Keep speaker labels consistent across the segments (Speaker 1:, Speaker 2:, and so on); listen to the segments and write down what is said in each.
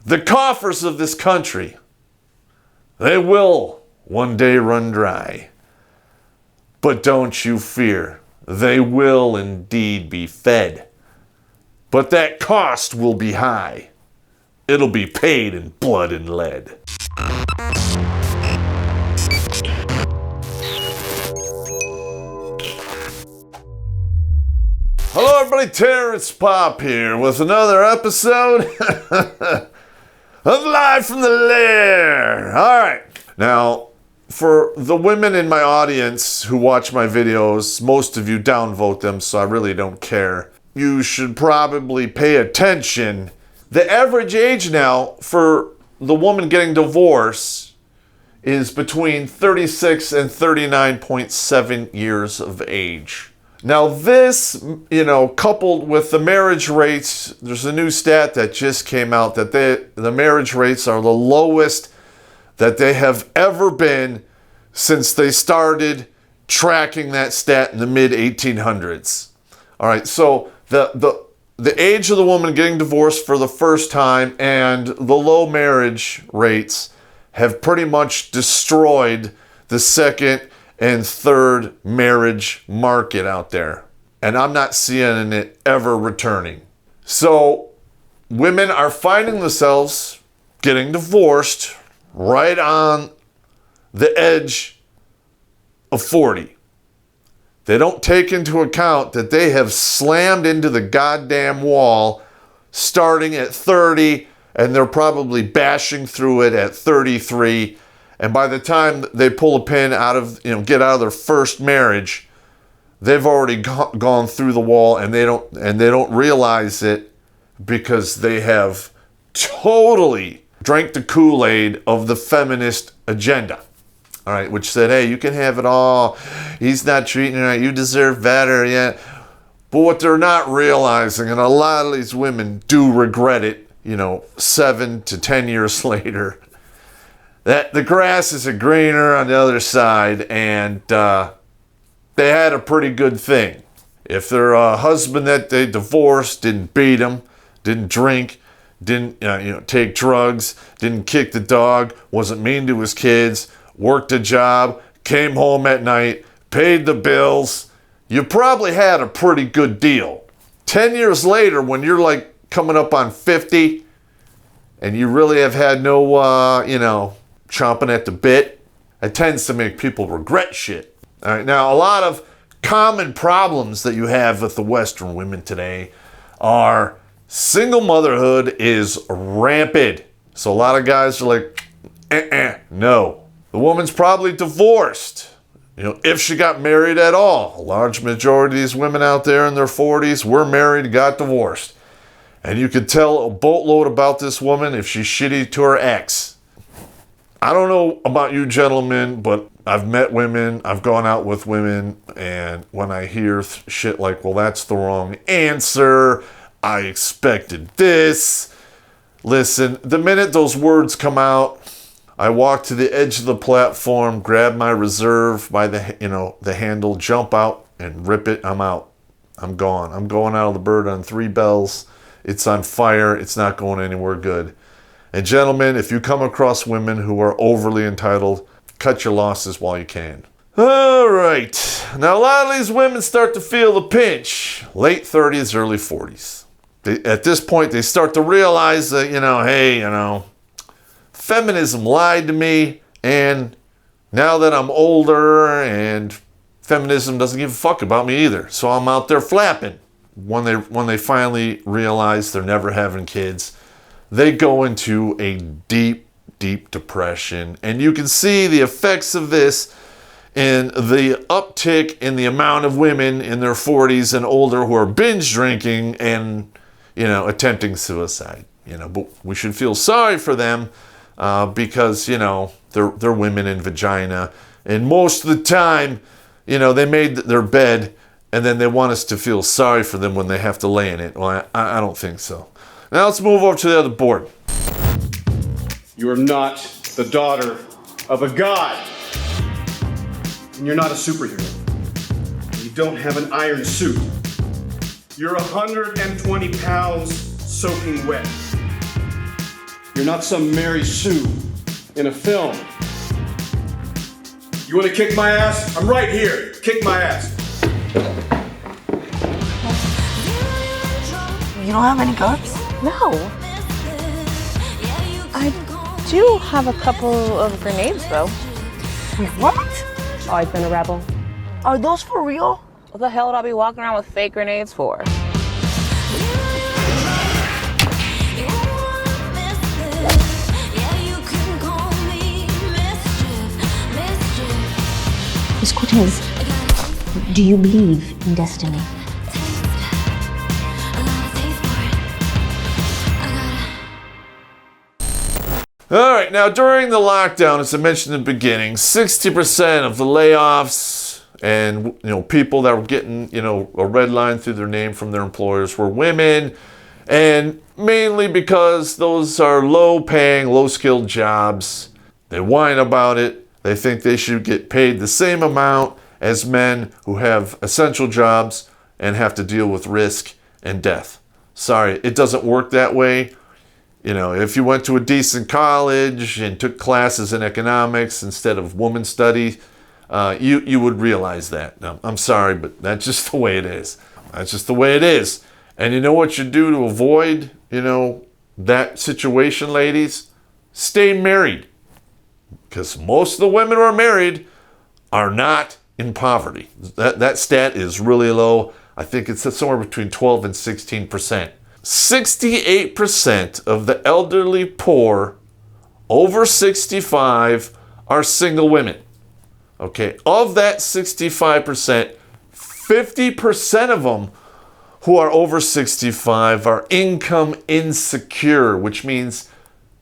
Speaker 1: The coffers of this country, they will one day run dry. But don't you fear, they will indeed be fed. But that cost will be high. It'll be paid in blood and lead. Hello everybody, Terrence Popp here with another episode of Live from the Lair. Alright, now for the women in my audience who watch my videos, most of you downvote them, so I really don't care. You should probably pay attention. The average age now for the woman getting divorced is between 36 and 39.7 years of age. Now this, coupled with the marriage rates, there's a new stat that just came out that the marriage rates are the lowest that they have ever been since they started tracking that stat in the mid-1800s. All right, so the age of the woman getting divorced for the first time and the low marriage rates have pretty much destroyed the second and third marriage market out there. And I'm not seeing it ever returning. So women are finding themselves getting divorced right on the edge of 40. They don't take into account that they have slammed into the goddamn wall starting at 30, and they're probably bashing through it at 33. And by the time they pull a pin out of, get out of their first marriage, they've already gone through the wall, and they don't realize it because they have totally drank the Kool-Aid of the feminist agenda. All right, which said, hey, you can have it all. He's not treating you right. You deserve better. Yeah. But what they're not realizing, and a lot of these women do regret it, 7 to 10 years later, that the grass isn't greener on the other side, and they had a pretty good thing. If their husband that they divorced didn't beat them, didn't drink, didn't take drugs, didn't kick the dog, wasn't mean to his kids, worked a job, came home at night, paid the bills, you probably had a pretty good deal. 10 years later, when you're like coming up on 50 and you really have had no, chomping at the bit, it tends to make people regret shit. All right, now a lot of common problems that you have with the Western women today are single motherhood is rampant. So a lot of guys are like, no. The woman's probably divorced, if she got married at all. A large majority of these women out there in their 40s were married, got divorced. And you could tell a boatload about this woman if she's shitty to her ex. I don't know about you gentlemen, but I've met women, I've gone out with women, and when I hear shit like, well, that's the wrong answer, I expected this. Listen, the minute those words come out, I walk to the edge of the platform, grab my reserve by the handle, jump out and rip it. I'm out. I'm gone. I'm going out of the bird on 3 bells. It's on fire. It's not going anywhere good. And gentlemen, if you come across women who are overly entitled, cut your losses while you can. All right. Now, a lot of these women start to feel the pinch. Late 30s, early 40s. At this point, they start to realize that, hey, feminism lied to me, and now that I'm older and feminism doesn't give a fuck about me either, so I'm out there flapping. When they finally realize they're never having kids, they go into a deep, deep depression, and you can see the effects of this in the uptick in the amount of women in their 40s and older who are binge drinking and, attempting suicide. But we should feel sorry for them. Because, they're women in vagina. And most of the time, they made their bed and then they want us to feel sorry for them when they have to lay in it. Well, I don't think so. Now let's move over to the other board.
Speaker 2: You are not the daughter of a god. And you're not a superhero. You don't have an iron suit. You're 120 pounds soaking wet. You're not some Mary Sue in a film. You want to kick my ass? I'm right here. Kick my ass.
Speaker 3: You don't have any guns?
Speaker 4: No. I do have a couple of grenades, though.
Speaker 3: Wait, what?
Speaker 4: Always been a rebel.
Speaker 3: Are those for real?
Speaker 4: What the hell would I be walking around with fake grenades for?
Speaker 5: Miss Cortez, do you believe in destiny?
Speaker 1: All right, now during the lockdown, as I mentioned in the beginning, 60% of the layoffs and people that were getting a red line through their name from their employers were women, and mainly because those are low-paying, low-skilled jobs. They whine about it. They think they should get paid the same amount as men who have essential jobs and have to deal with risk and death. Sorry, it doesn't work that way. If you went to a decent college and took classes in economics instead of women studies, you would realize that. Now, I'm sorry, but that's just the way it is. That's just the way it is. And you know what you do to avoid, that situation, ladies? Stay married. Because most of the women who are married are not in poverty. That stat is really low. I think it's somewhere between 12 and 16%. 68% of the elderly poor over 65 are single women. Okay, of that 65%, 50% of them who are over 65 are income insecure, which means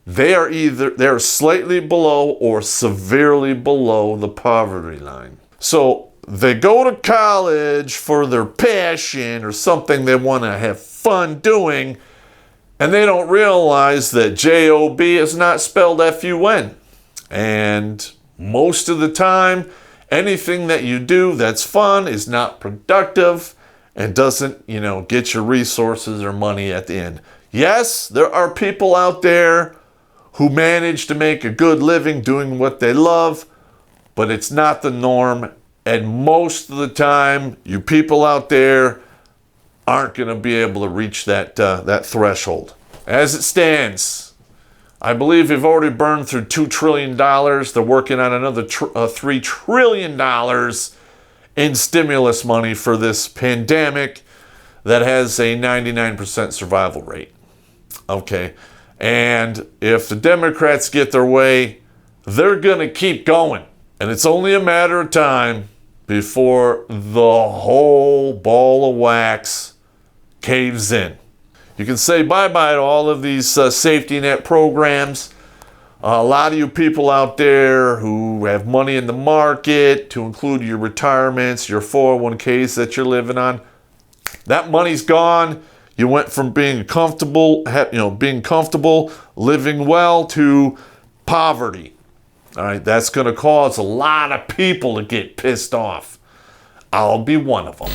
Speaker 1: they're slightly below or severely below the poverty line. So they go to college for their passion or something they want to have fun doing, and they don't realize that J-O-B is not spelled F-U-N. And most of the time, anything that you do that's fun is not productive and doesn't, get your resources or money at the end. Yes, there are people out there who manage to make a good living doing what they love, but it's not the norm. And most of the time, you people out there aren't going to be able to reach that threshold. As it stands, I believe we've already burned through $2 trillion. They're working on another $3 trillion in stimulus money for this pandemic that has a 99% survival rate. Okay. And if the Democrats get their way, they're going to keep going. And it's only a matter of time before the whole ball of wax caves in. You can say bye-bye to all of these safety net programs. A lot of you people out there who have money in the market, to include your retirements, your 401ks that you're living on, that money's gone. You went from being comfortable, living well, to poverty. All right, that's going to cause a lot of people to get pissed off. I'll be one of them.